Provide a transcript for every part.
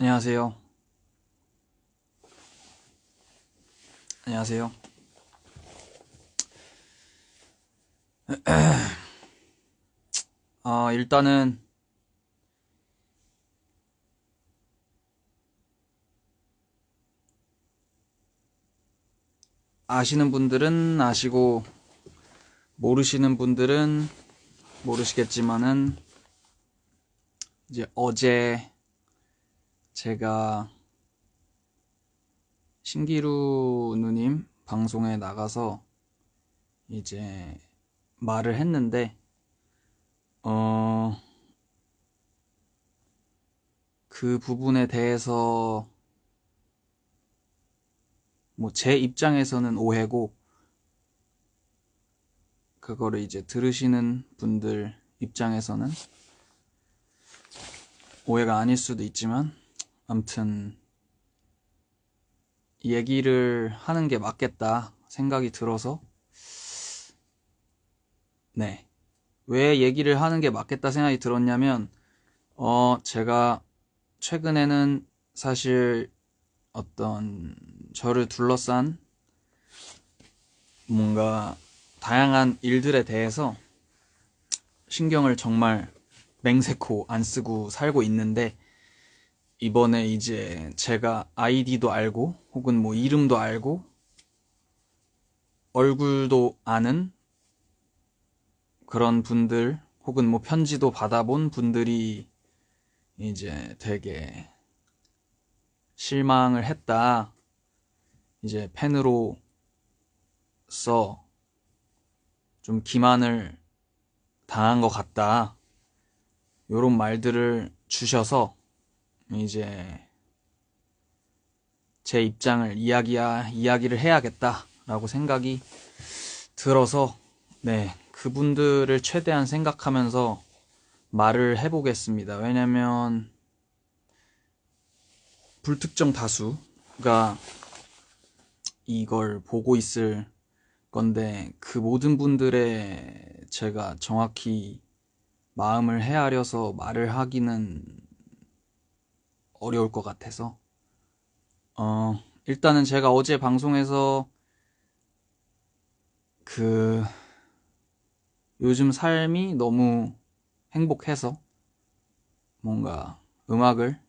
안녕하세요. 안녕하세요. 일단은 아시는 분들은 아시고 모르시는 분들은 모르시겠지만은 이제 어제 제가 신기루 누님 방송에 나가서 이제 말을 했는데 그 부분에 대해서 뭐 제 입장에서는 오해고 그거를 이제 들으시는 분들 입장에서는 오해가 아닐 수도 있지만 암튼 얘기를 하는 게 맞겠다 생각이 들어서 네. 왜 얘기를 하는 게 맞겠다 생각이 들었냐면 제가 최근에는 사실 어떤 저를 둘러싼 뭔가 다양한 일들에 대해서 신경을 정말 맹세코 안 쓰고 살고 있는데 이번에 이제 제가 아이디도 알고 혹은 뭐 이름도 알고 얼굴도 아는 그런 분들 혹은 뭐 편지도 받아본 분들이 이제 되게 실망을 했다. 이제 팬으로서 좀 기만을 당한 것 같다. 요런 말들을 주셔서 이제 제 입장을 이야기를 해야겠다라고 생각이 들어서 네, 그분들을 최대한 생각하면서 말을 해보겠습니다. 왜냐면 불특정 다수가 이걸 보고 있을 건데 그 모든 분들의 제가 정확히 마음을 헤아려서 말을 하기는 어려울 것 같아서 일단은 제가 어제 방송에서 그 요즘 삶이 너무 행복해서 뭔가 음악을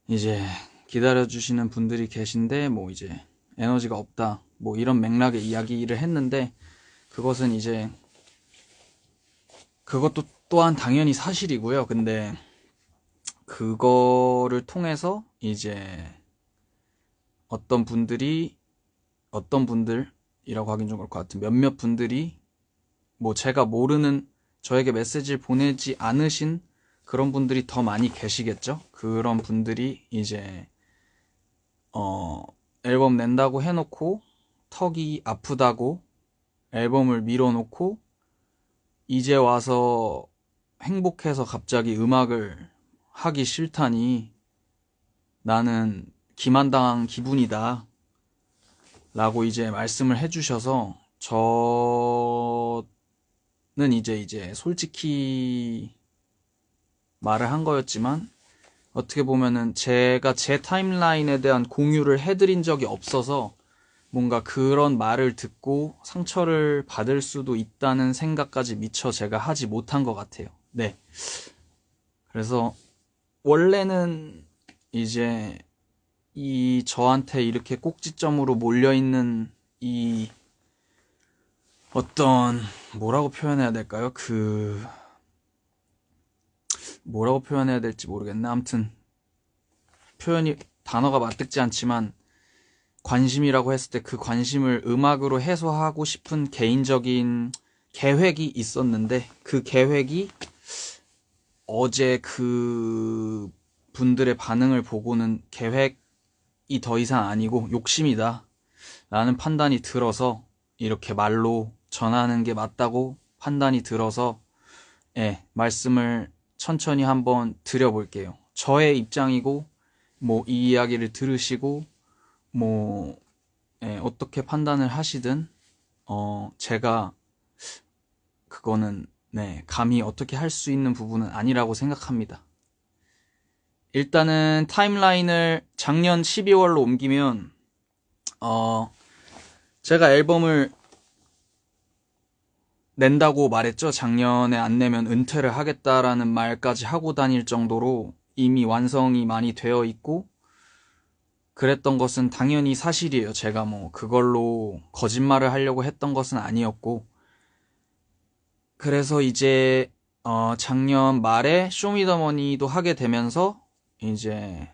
이제 기다려주시는 분들이 계신데 뭐 이제 에너지가 없다 뭐 이런 맥락의 이야기를 했는데 그것은 이제 그것도 또한 당연히 사실이고요. 근데 그거를 통해서 이제 어떤 분들이 어떤 분들이라고 하긴 좀 그럴 것 같은 몇몇 분들이 뭐 제가 모르는 저에게 메시지를 보내지 않으신 그런 분들이 더 많이 계시겠죠. 그런 분들이 이제 어 앨범 낸다고 해놓고 턱이 아프다고 앨범을 밀어놓고 이제 와서 행복해서 갑자기 음악을 하기 싫다니 나는 기만당한 기분이다 라고 이제 말씀을 해주셔서 저는 이제 솔직히 말을 한 거였지만 어떻게 보면은 제가 제 타임라인에 대한 공유를 해드린 적이 없어서 뭔가 그런 말을 듣고 상처를 받을 수도 있다는 생각까지 미처 제가 하지 못한 것 같아요. 네. 그래서 원래는 이제 이 저한테 이렇게 꼭지점으로 몰려있는 이 어떤 뭐라고 표현해야 될까요? 뭐라고 표현해야 될지 모르겠네. 아무튼 표현이 단어가 맞득지 않지만 관심이라고 했을 때 그 관심을 음악으로 해소하고 싶은 개인적인 계획이 있었는데 그 계획이 어제 그 분들의 반응을 보고는 계획이 더 이상 아니고 욕심이다 라는 판단이 들어서 이렇게 말로 전하는 게 맞다고 판단이 들어서 예, 말씀을 천천히 한번 드려볼게요. 저의 입장이고 뭐 이 이야기를 들으시고 뭐 어떻게 판단을 하시든 제가 그거는 네, 감히 어떻게 할 수 있는 부분은 아니라고 생각합니다. 일단은 타임라인을 작년 12월로 옮기면, 제가 앨범을 낸다고 말했죠. 작년에 안 내면 은퇴를 하겠다라는 말까지 하고 다닐 정도로 이미 완성이 많이 되어 있고, 그랬던 것은 당연히 사실이에요. 제가 뭐 그걸로 거짓말을 하려고 했던 것은 아니었고, 그래서 이제 작년 말에 쇼미더머니도 하게 되면서 이제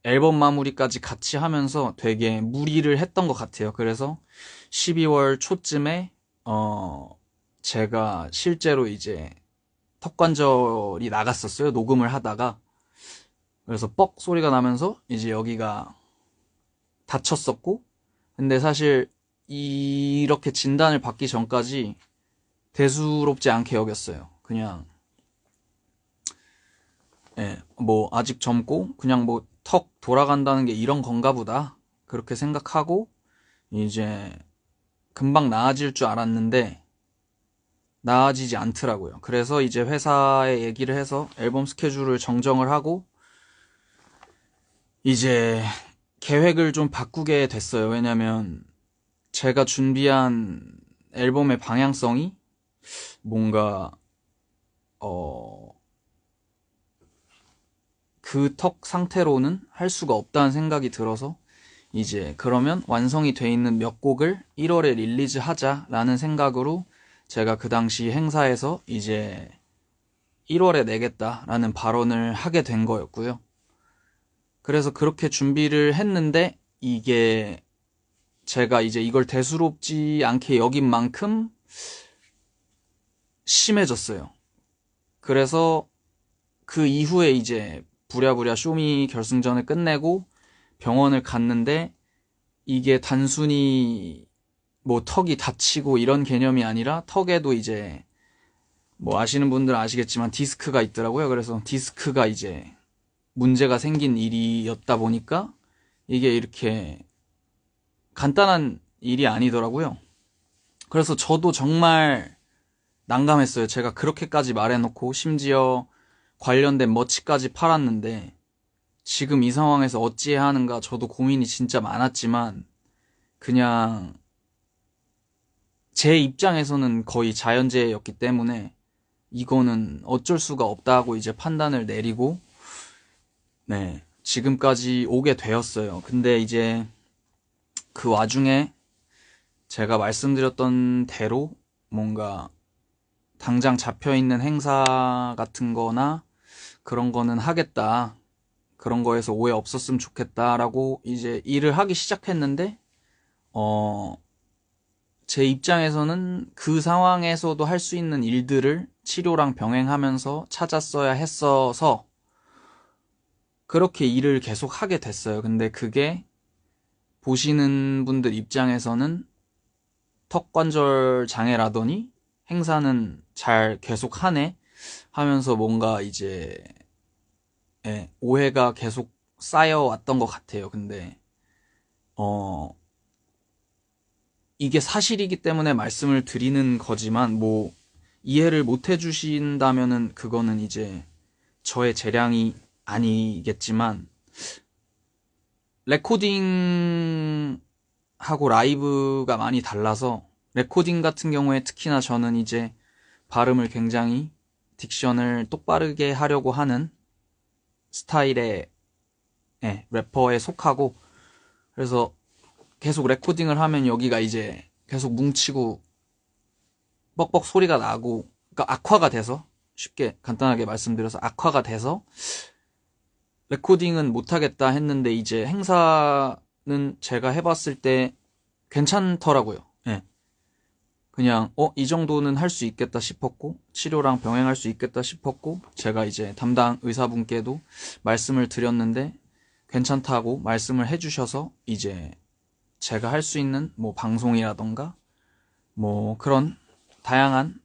앨범 마무리까지 같이 하면서 되게 무리를 했던 것 같아요. 그래서 12월 초쯤에 제가 실제로 이제 턱관절이 나갔었어요. 녹음을 하다가. 그래서 뻑 소리가 나면서 이제 여기가 다쳤었고, 근데 사실 이렇게 진단을 받기 전까지 대수롭지 않게 여겼어요. 그냥 뭐 아직 젊고 그냥 뭐 턱 돌아간다는 게 이런 건가 보다 그렇게 생각하고 이제 금방 나아질 줄 알았는데 나아지지 않더라고요. 그래서 이제 회사에 얘기를 해서 앨범 스케줄을 정정을 하고 이제 계획을 좀 바꾸게 됐어요. 왜냐면 제가 준비한 앨범의 방향성이 뭔가 그 턱 상태로는 할 수가 없다는 생각이 들어서 이제 그러면 완성이 돼 있는 몇 곡을 1월에 릴리즈 하자라는 생각으로 제가 그 당시 행사에서 이제 1월에 내겠다라는 발언을 하게 된 거였고요. 그래서 그렇게 준비를 했는데 이게 제가 이제 이걸 대수롭지 않게 여긴 만큼 심해졌어요. 그래서 그 이후에 이제 부랴부랴 쇼미 결승전을 끝내고 병원을 갔는데 이게 단순히 뭐 턱이 다치고 이런 개념이 아니라 턱에도 이제 뭐 아시는 분들 아시겠지만 디스크가 있더라고요. 그래서 디스크가 이제 문제가 생긴 일이었다 보니까 이게 이렇게 간단한 일이 아니더라고요. 그래서 저도 정말 난감했어요. 제가 그렇게까지 말해놓고 심지어 관련된 머치까지 팔았는데 지금 이 상황에서 어찌해야 하는가 저도 고민이 진짜 많았지만 그냥 제 입장에서는 거의 자연재해였기 때문에 이거는 어쩔 수가 없다고 이제 판단을 내리고 네 지금까지 오게 되었어요. 근데 이제 그 와중에 제가 말씀드렸던 대로 뭔가 당장 잡혀있는 행사 같은 거나 그런 거는 하겠다. 그런 거에서 오해 없었으면 좋겠다라고 이제 일을 하기 시작했는데, 제 입장에서는 그 상황에서도 할 수 있는 일들을 치료랑 병행하면서 찾았어야 했어서 그렇게 일을 계속 하게 됐어요. 근데 그게 보시는 분들 입장에서는 턱관절 장애라더니 행사는 잘 계속 하네 하면서 뭔가 이제 오해가 계속 쌓여왔던 것 같아요. 근데 이게 사실이기 때문에 말씀을 드리는 거지만 뭐 이해를 못 해주신다면은 그거는 이제 저의 재량이 아니겠지만 레코딩하고 라이브가 많이 달라서 레코딩 같은 경우에 특히나 저는 이제 발음을 굉장히 딕션을 똑바르게 하려고 하는 스타일의 래퍼에 속하고 그래서 계속 레코딩을 하면 여기가 이제 계속 뭉치고 뻑뻑 소리가 나고 그러니까 악화가 돼서 쉽게 간단하게 말씀드려서 악화가 돼서 레코딩은 못하겠다 했는데 이제 행사는 제가 해봤을 때 괜찮더라고요. 그냥 이 정도는 할 수 있겠다 싶었고 치료랑 병행할 수 있겠다 싶었고 제가 이제 담당 의사분께도 말씀을 드렸는데 괜찮다고 말씀을 해주셔서 이제 제가 할 수 있는 뭐 방송이라던가 뭐 그런 다양한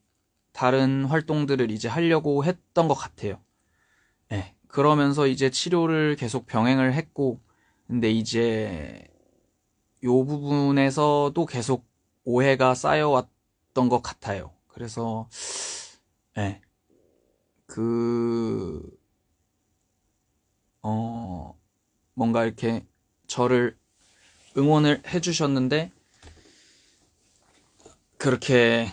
다른 활동들을 이제 하려고 했던 것 같아요. 그러면서 이제 치료를 계속 병행을 했고 근데 이제 요 부분에서도 계속 오해가 쌓여왔던 것 같아요. 그래서 그 뭔가 이렇게 저를 응원을 해주셨는데, 그렇게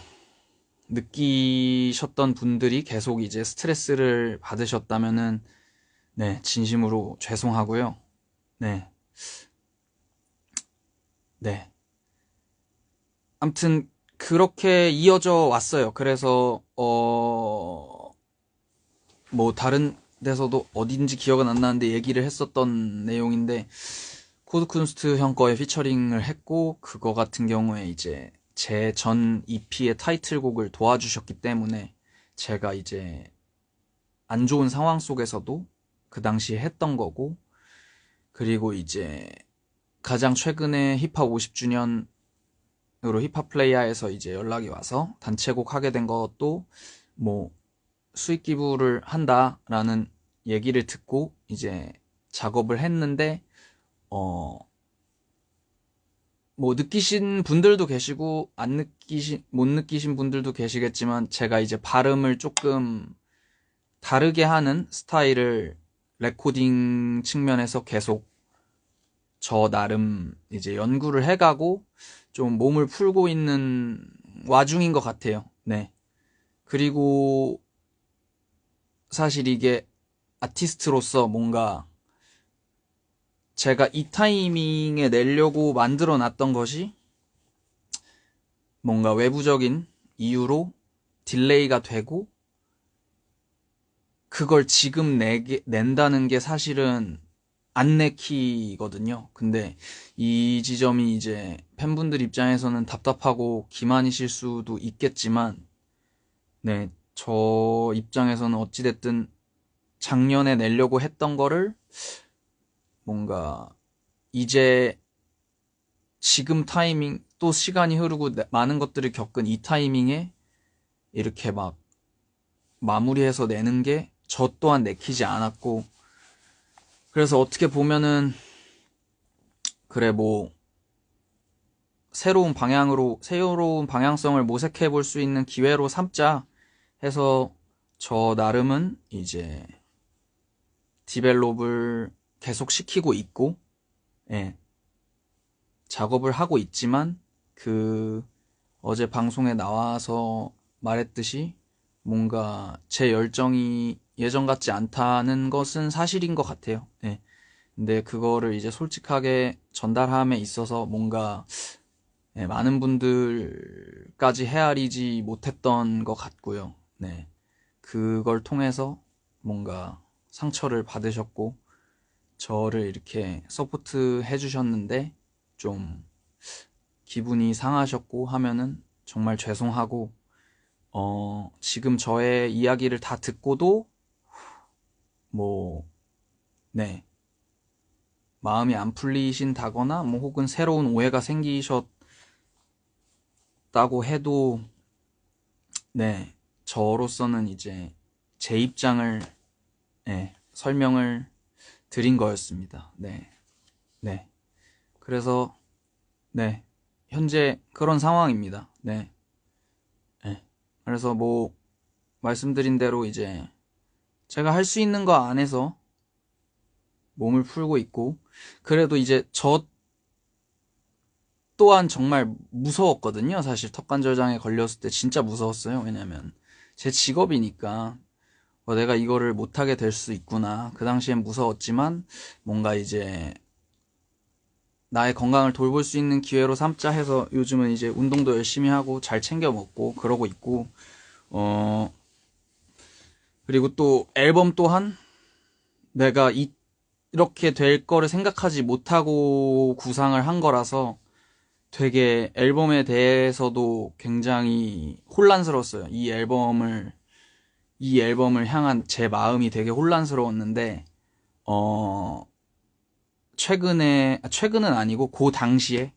느끼셨던 분들이 계속 이제 스트레스를 받으셨다면은, 네, 진심으로 죄송하고요. 네. 네. 아무튼, 그렇게 이어져 왔어요. 그래서, 뭐, 다른 데서도 어딘지 기억은 안 나는데 얘기를 했었던 내용인데, 코드쿤스트 형 거에 피처링을 했고, 그거 같은 경우에 이제 제 전 EP의 타이틀곡을 도와주셨기 때문에 제가 이제 안 좋은 상황 속에서도 그 당시에 했던 거고, 그리고 이제 가장 최근에 힙합 50주년으로 힙합 플레이야에서 이제 연락이 와서 단체곡 하게 된 것도 뭐 수익 기부를 한다라는 얘기를 듣고 이제 작업을 했는데, 뭐 느끼신 분들도 계시고 못 느끼신 분들도 계시겠지만, 제가 이제 발음을 조금 다르게 하는 스타일을 레코딩 측면에서 계속 저 나름 이제 연구를 해가고 좀 몸을 풀고 있는 와중인 것 같아요. 네. 그리고 사실 이게 아티스트로서 뭔가 제가 이 타이밍에 내려고 만들어 놨던 것이 뭔가 외부적인 이유로 딜레이가 되고, 그걸 지금 낸다는 게 사실은 안 내키거든요. 근데 이 지점이 이제 팬분들 입장에서는 답답하고 기만이실 수도 있겠지만, 네, 저 입장에서는 어찌됐든 작년에 내려고 했던 거를 뭔가 이제 지금 타이밍, 또 시간이 흐르고 많은 것들을 겪은 이 타이밍에 이렇게 막 마무리해서 내는 게 저 또한 내키지 않았고, 그래서 어떻게 보면은 그래 뭐 새로운 방향성을 모색해 볼 수 있는 기회로 삼자 해서 저 나름은 이제 디벨롭을 계속 시키고 있고, 예, 작업을 하고 있지만, 그 어제 방송에 나와서 말했듯이 뭔가 제 열정이 예전 같지 않다는 것은 사실인 것 같아요. 네. 근데 그거를 이제 솔직하게 전달함에 있어서 뭔가 많은 분들까지 헤아리지 못했던 것 같고요. 네. 그걸 통해서 뭔가 상처를 받으셨고 저를 이렇게 서포트 해주셨는데 좀 기분이 상하셨고 하면은 정말 죄송하고, 지금 저의 이야기를 다 듣고도 뭐, 네, 마음이 안 풀리신다거나 뭐 혹은 새로운 오해가 생기셨다고 해도, 네, 저로서는 이제 제 입장을, 네, 설명을 드린 거였습니다. 네, 네. 그래서, 네, 현재 그런 상황입니다. 네, 네. 그래서 뭐, 말씀드린 대로 이제 제가 할 수 있는 거 안에서 몸을 풀고 있고, 그래도 이제 저 또한 정말 무서웠거든요. 사실 턱관절장애 걸렸을 때 진짜 무서웠어요. 왜냐면 제 직업이니까 내가 이거를 못하게 될 수 있구나. 그 당시엔 무서웠지만 뭔가 이제 나의 건강을 돌볼 수 있는 기회로 삼자 해서 요즘은 이제 운동도 열심히 하고 잘 챙겨 먹고 그러고 있고, 그리고 또 앨범 또한 내가 이렇게 될 거를 생각하지 못하고 구상을 한 거라서 되게 앨범에 대해서도 굉장히 혼란스러웠어요. 이 앨범을 향한 제 마음이 되게 혼란스러웠는데, 최근은 아니고, 그 당시에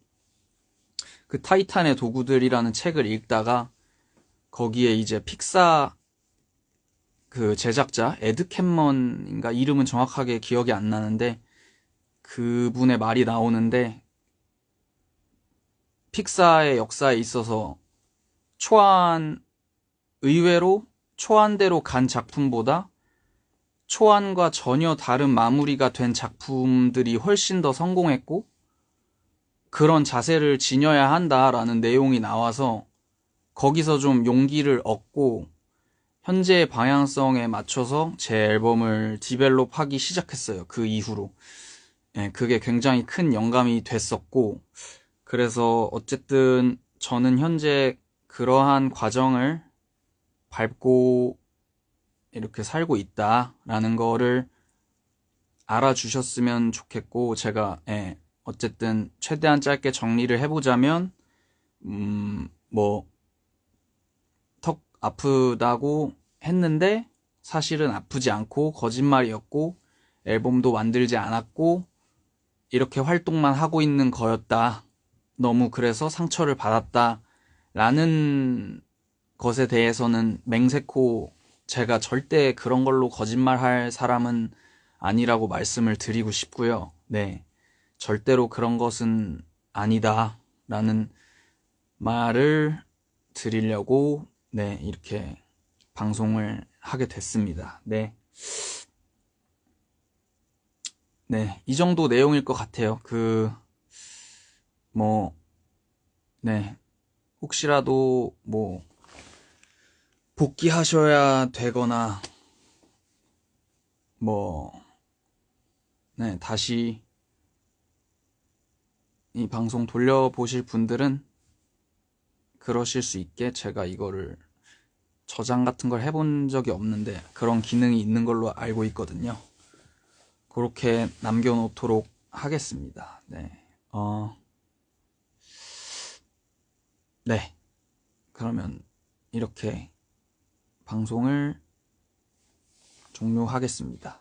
그 타이탄의 도구들이라는 책을 읽다가 거기에 이제 픽사 그 제작자, 에드 캔먼인가 이름은 정확하게 기억이 안 나는데, 그분의 말이 나오는데, 픽사의 역사에 있어서 의외로 초안대로 간 작품보다 초안과 전혀 다른 마무리가 된 작품들이 훨씬 더 성공했고, 그런 자세를 지녀야 한다라는 내용이 나와서 거기서 좀 용기를 얻고 현재의 방향성에 맞춰서 제 앨범을 디벨롭하기 시작했어요. 그 이후로. 그게 굉장히 큰 영감이 됐었고, 그래서 어쨌든 저는 현재 그러한 과정을 밟고 이렇게 살고 있다라는 거를 알아주셨으면 좋겠고, 제가 어쨌든 최대한 짧게 정리를 해보자면 뭐 턱 아프다고 했는데 사실은 아프지 않고 거짓말이었고 앨범도 만들지 않았고 이렇게 활동만 하고 있는 거였다. 너무 그래서 상처를 받았다 라는 것에 대해서는 맹세코 제가 절대 그런 걸로 거짓말할 사람은 아니라고 말씀을 드리고 싶고요. 네, 절대로 그런 것은 아니다 라는 말을 드리려고 이렇게 방송을 하게 됐습니다. 네, 이 정도 내용일 것 같아요. 혹시라도 복귀하셔야 되거나 다시 이 방송 돌려보실 분들은 그러실 수 있게 제가 이거를 저장 같은 걸 해본 적이 없는데 그런 기능이 있는 걸로 알고 있거든요. 그렇게 남겨놓도록 하겠습니다. 그러면 이렇게 방송을 종료하겠습니다.